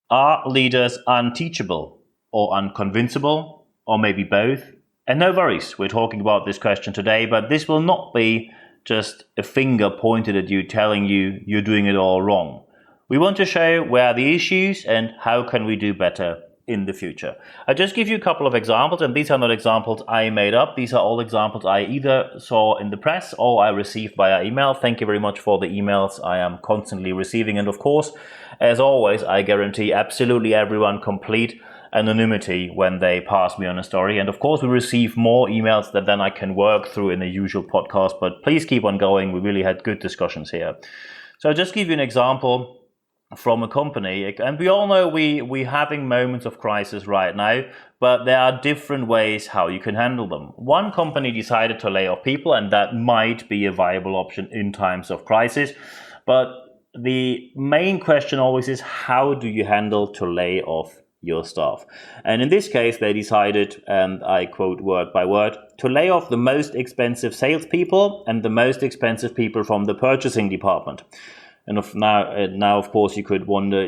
Are leaders unteachable or unconvincible, or maybe both? And no worries, we're talking about this question today, but this will not be just a finger pointed at you telling you you're doing it all wrong. We want to show where are the issues and how can we do better in the future. I'll just give you a couple of examples, and these are not examples I made up. These are all examples I either saw in the press or I received via email. Thank you very much for the emails I am constantly receiving. And of course, as always, I guarantee absolutely everyone complete anonymity when they pass me on a story. And of course, we receive more emails that then I can work through in the usual podcast, but please keep on going. We really had good discussions here. So I'll just give you an example from a company, and we all know we're having moments of crisis right now, but there are different ways how you can handle them. One company decided to lay off people, and that might be a viable option in times of crisis, but the main question always is, how do you handle to lay off your staff? And in this case, they decided, and I quote word by word, to lay off the most expensive salespeople and the most expensive people from the purchasing department. And now, of course, you can wonder,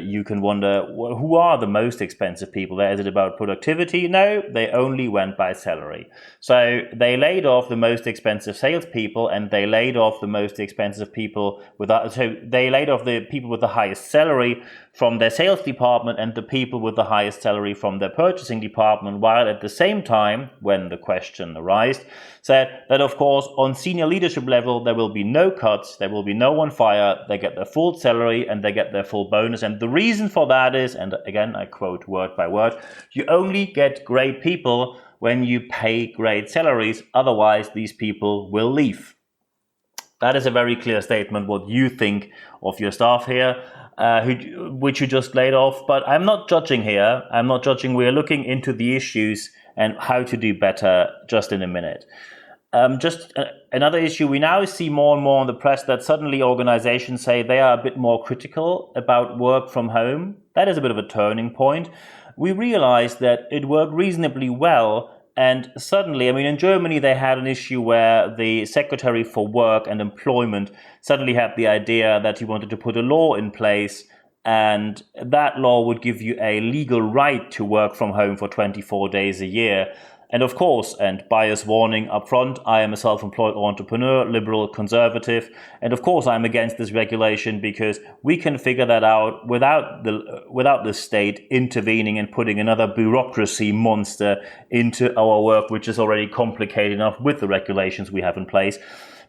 who are the most expensive people there? Is it about productivity? No, they only went by salary. So they laid off the most expensive salespeople, and they laid off the most expensive people so they laid off the people with the highest salary from their sales department and the people with the highest salary from their purchasing department, while at the same time, when the question arose, said that, of course, on senior leadership level, there will be no cuts, there will be no one fired, they get their full salary and they get their full bonus. And the reason for that is, and again, I quote word by word, you only get great people when you pay great salaries, otherwise these people will leave. That is a very clear statement what you think of your staff here, which you just laid off. But I'm not judging here. I'm not judging. We're looking into the issues and how to do better just in a minute. Another issue, we now see more and more in the press that suddenly organizations say they are a bit more critical about work from home. That is a bit of a turning point. We realized that it worked reasonably well. And suddenly, in Germany, they had an issue where the Secretary for Work and Employment suddenly had the idea that he wanted to put a law in place, and that law would give you a legal right to work from home for 24 days a year. And of course, and bias warning up front, I am a self-employed entrepreneur, liberal, conservative. And of course, I'm against this regulation because we can figure that out without the state intervening and putting another bureaucracy monster into our work, which is already complicated enough with the regulations we have in place.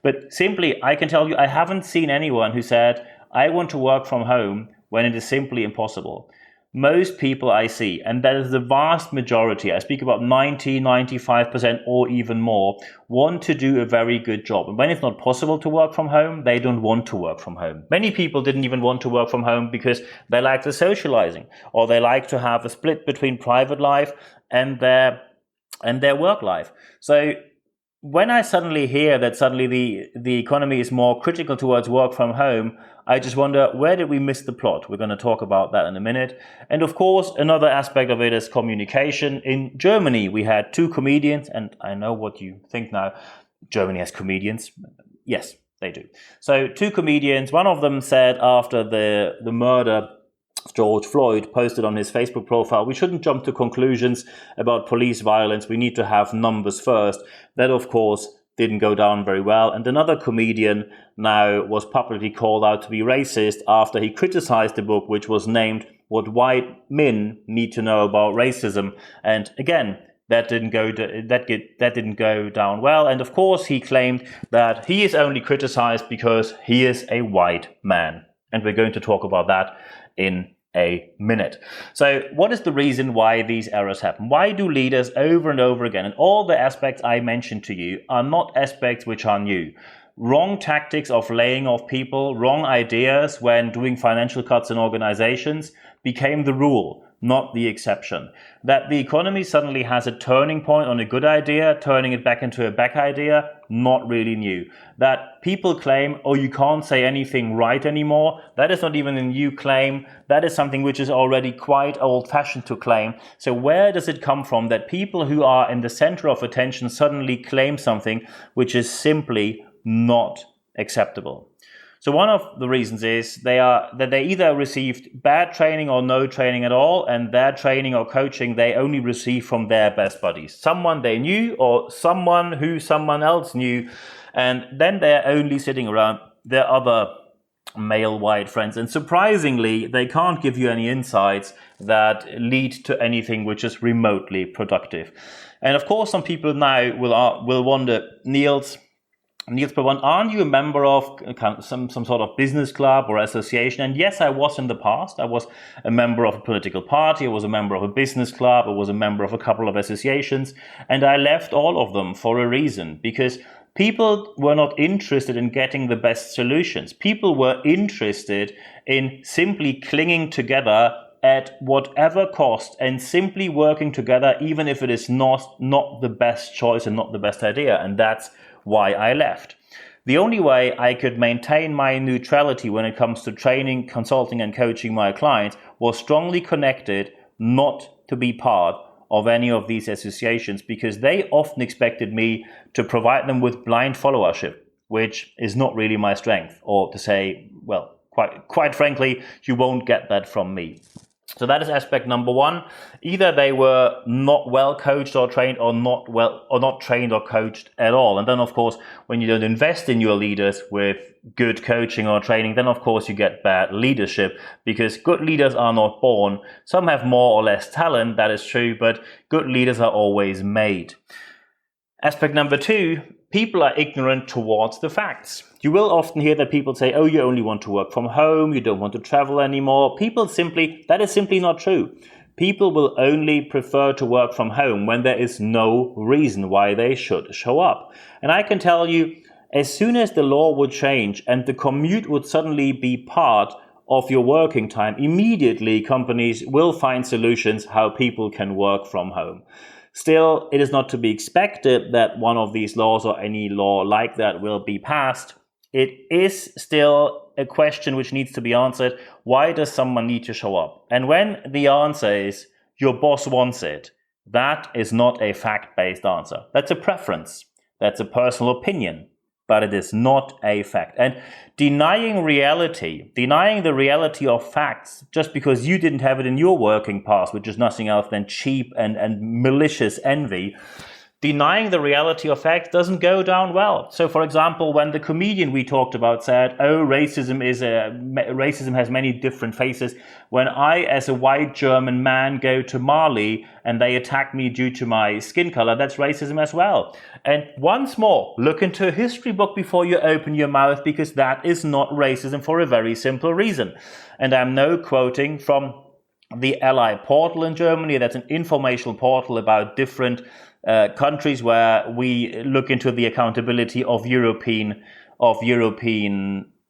But simply, I can tell you, I haven't seen anyone who said, I want to work from home when it is simply impossible. Most people I see, and that is the vast majority, I speak about 90, 95% or even more, want to do a very good job. And when it's not possible to work from home, they don't want to work from home. Many people didn't even want to work from home because they like the socializing, or they like to have a split between private life and their work life. So when I suddenly hear that suddenly the economy is more critical towards work from home, I just wonder, where did we miss the plot? We're going to talk about that in a minute. And of course, another aspect of it is communication. In Germany, we had two comedians, and I know what you think now. Germany has comedians. Yes, they do. So two comedians, one of them said after the murder, George Floyd posted on his Facebook profile, we shouldn't jump to conclusions about police violence. We need to have numbers first. That, of course, didn't go down very well. And another comedian now was publicly called out to be racist after he criticized the book, which was named What White Men Need to Know About Racism. And again, that didn't go down well. And of course, he claimed that he is only criticized because he is a white man. And we're going to talk about that in a minute. So what is the reason why these errors happen? Why do leaders over and over again, and all the aspects I mentioned to you are not aspects which are new. Wrong tactics of laying off people, wrong ideas when doing financial cuts in organizations became the rule, not the exception. That the economy suddenly has a turning point on a good idea, turning it back into a bad idea, not really new. That people claim, oh, you can't say anything right anymore. That is not even a new claim. That is something which is already quite old-fashioned to claim. So where does it come from that people who are in the center of attention suddenly claim something which is simply not acceptable? So one of the reasons is that they either received bad training or no training at all, and their training or coaching they only received from their best buddies, someone they knew or someone who someone else knew, and then they're only sitting around their other male white friends, and surprisingly they can't give you any insights that lead to anything which is remotely productive. And of course some people now will wonder, Niels Brabandt, aren't you a member of some sort of business club or association? And yes, I was in the past. I was a member of a political party, I was a member of a business club, I was a member of a couple of associations, and I left all of them for a reason, because people were not interested in getting the best solutions. People were interested in simply clinging together at whatever cost and simply working together, even if it is not the best choice and not the best idea. And that's why I left. The only way I could maintain my neutrality when it comes to training, consulting, and coaching my clients was strongly connected not to be part of any of these associations, because they often expected me to provide them with blind followership, which is not really my strength, or to say, well, quite frankly, you won't get that from me. So that is aspect number one. Either they were not well coached or trained, or not trained or coached at all. And then, of course, when you don't invest in your leaders with good coaching or training, then of course you get bad leadership, because good leaders are not born. Some have more or less talent, that is true, but good leaders are always made. Aspect number two, people are ignorant towards the facts. You will often hear that people say, oh, you only want to work from home, you don't want to travel anymore. That is simply not true. People will only prefer to work from home when there is no reason why they should show up. And I can tell you, as soon as the law would change and the commute would suddenly be part of your working time, immediately companies will find solutions how people can work from home. Still, it is not to be expected that one of these laws or any law like that will be passed. It is still a question which needs to be answered. Why does someone need to show up? And when the answer is your boss wants it, that is not a fact-based answer. That's a preference. That's a personal opinion. But it is not a fact. And denying the reality of facts just because you didn't have it in your working past, which is nothing else than cheap and malicious envy, denying the reality of facts doesn't go down well. So, for example, when the comedian we talked about said, oh, racism has many different faces, when I, as a white German man, go to Mali and they attack me due to my skin color, that's racism as well. And once more, look into a history book before you open your mouth, because that is not racism for a very simple reason. And I'm now quoting from the Ally portal in Germany. That's an informational portal about different countries where we look into the accountability of European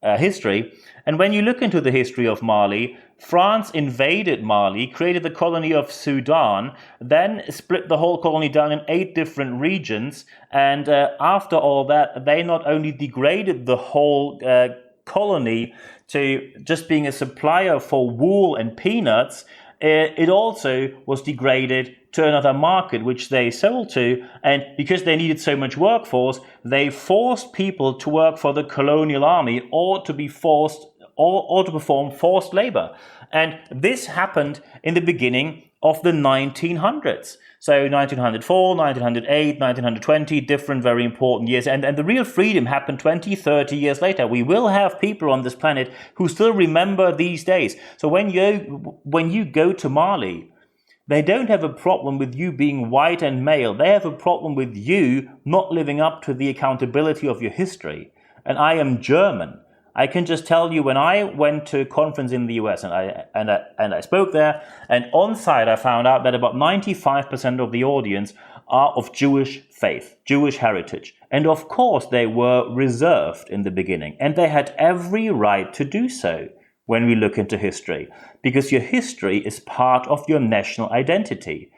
history. And when you look into the history of Mali, France invaded Mali, created the colony of Sudan, then split the whole colony down in 8 different regions. And after all that, they not only degraded the whole colony to just being a supplier for wool and peanuts, it also was degraded to another market which they sold to, and because they needed so much workforce, they forced people to work for the colonial army or to be forced or to perform forced labor. And this happened in the beginning of the 1900s. So 1904, 1908, 1920, different very important years. And the real freedom happened 20, 30 years later. We will have people on this planet who still remember these days. So when you go to Mali, they don't have a problem with you being white and male. They have a problem with you not living up to the accountability of your history. And I am German. I can just tell you, when I went to a conference in the US and I spoke there, and on site I found out that about 95% of the audience are of Jewish faith, Jewish heritage. And of course they were reserved in the beginning, and they had every right to do so when we look into history, because your history is part of your national identity.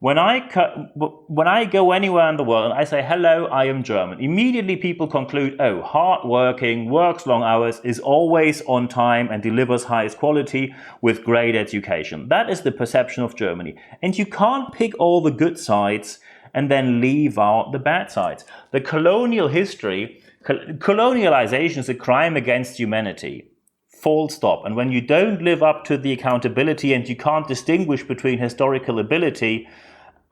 When I go anywhere in the world and I say, hello, I am German, immediately people conclude, oh, hardworking, works long hours, is always on time and delivers highest quality with great education. That is the perception of Germany. And you can't pick all the good sides and then leave out the bad sides. The colonial history Colonialization is a crime against humanity. Full stop. And when you don't live up to the accountability and you can't distinguish between historical ability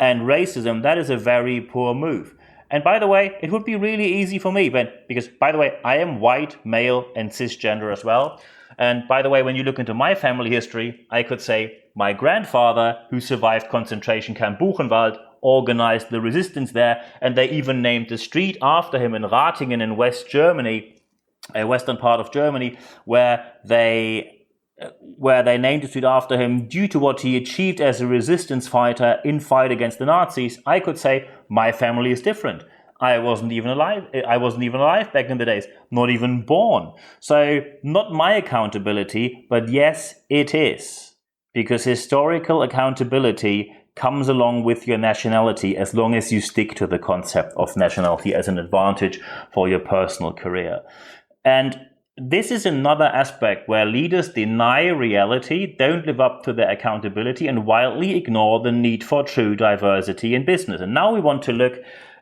and racism, that is a very poor move. And by the way, it would be really easy for me, because by the way, I am white, male, and cisgender as well. And by the way, when you look into my family history, I could say my grandfather, who survived concentration camp Buchenwald, organized the resistance there, and they even named the street after him in Ratingen in West Germany, a western part of Germany, where they named the street after him due to what he achieved as a resistance fighter in fight against the Nazis. I could say my family is different. I wasn't even alive back in the days, not even born. So not my accountability, but yes, it is. Because historical accountability comes along with your nationality as long as you stick to the concept of nationality as an advantage for your personal career. And this is another aspect where leaders deny reality, don't live up to their accountability, and wildly ignore the need for true diversity in business. And now we want to look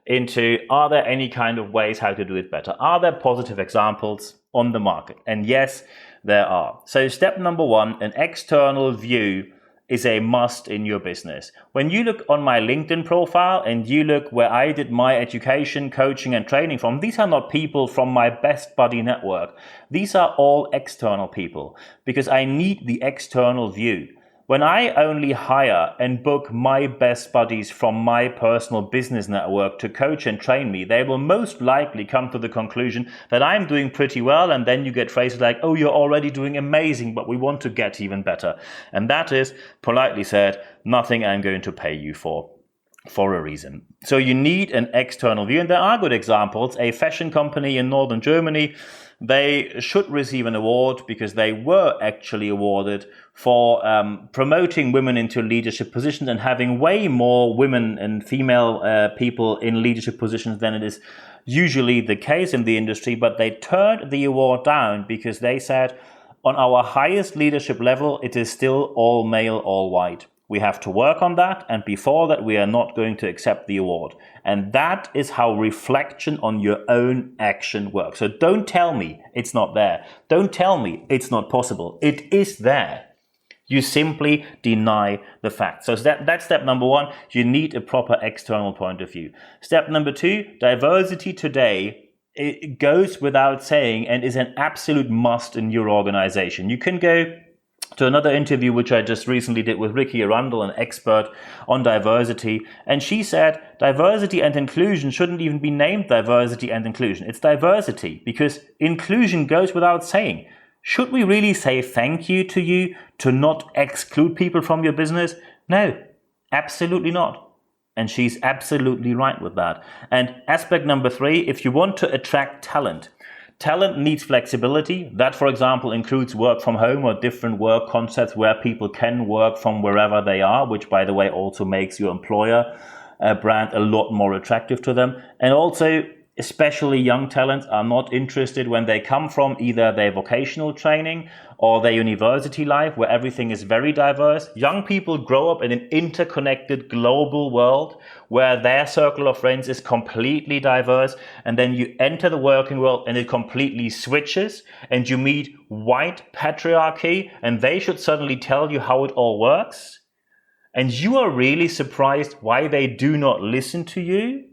into, are there any kind of ways how to do it better? Are there positive examples on the market? And yes, there are. So step number one, an external view is a must in your business. When you look on my LinkedIn profile and you look where I did my education, coaching, and training from, these are not people from my best buddy network. These are all external people because I need the external view. When I only hire and book my best buddies from my personal business network to coach and train me, they will most likely come to the conclusion that I'm doing pretty well, and then you get phrases like, oh, you're already doing amazing, but we want to get even better. And that is, politely said, nothing I'm going to pay you for a reason. So you need an external view, and there are good examples. A fashion company in northern Germany, they should receive an award because they were actually awarded for promoting women into leadership positions and having way more women and female people in leadership positions than it is usually the case in the industry. But they turned the award down because they said, on our highest leadership level, it is still all male, all white. We have to work on that, and before that we are not going to accept the award. And that is how reflection on your own action works. So don't tell me it's not there. Don't tell me it's not possible. It is there. You simply deny the fact. So that's step number one. You need a proper external point of view. Step number two, diversity today, it goes without saying and is an absolute must in your organization. You can go to another interview which I just recently did with Ricky Arundel, an expert on diversity, and she said diversity and inclusion shouldn't even be named diversity and inclusion. It's diversity, because inclusion goes without saying. Should we really say thank you to you to not exclude people from your business? No, absolutely not. And she's absolutely right with that. And aspect number three, if you want to attract talent, talent needs flexibility. That, for example, includes work from home or different work concepts where people can work from wherever they are, which, by the way, also makes your employer brand a lot more attractive to them. And also, especially young talents are not interested when they come from either their vocational training or their university life where everything is very diverse. Young people grow up in an interconnected global world where their circle of friends is completely diverse, and then you enter the working world and it completely switches and you meet white patriarchy and they should suddenly tell you how it all works, and you are really surprised why they do not listen to you.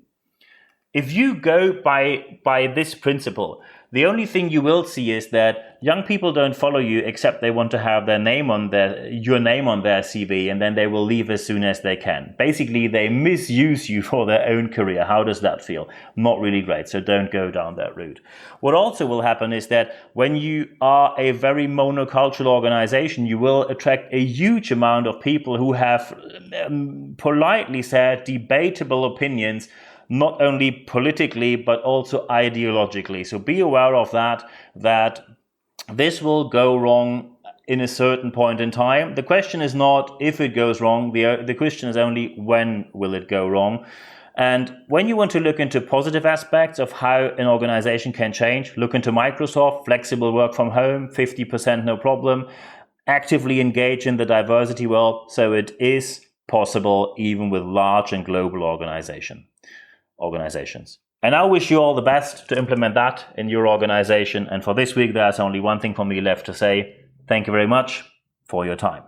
If you go by this principle, the only thing you will see is that young people don't follow you except they want to have your name on their CV, and then they will leave as soon as they can. Basically, they misuse you for their own career. How does that feel? Not really great, so don't go down that route. What also will happen is that when you are a very monocultural organization, you will attract a huge amount of people who have, politely said, debatable opinions, not only politically, but also ideologically. So be aware of that this will go wrong in a certain point in time. The question is not if it goes wrong, the question is only when will it go wrong. And when you want to look into positive aspects of how an organization can change, look into Microsoft, flexible work from home, 50% no problem, actively engage in the diversity world. So it is possible even with large and global organizations. And I wish you all the best to implement that in your organization. And for this week, there's only one thing for me left to say. Thank you very much for your time.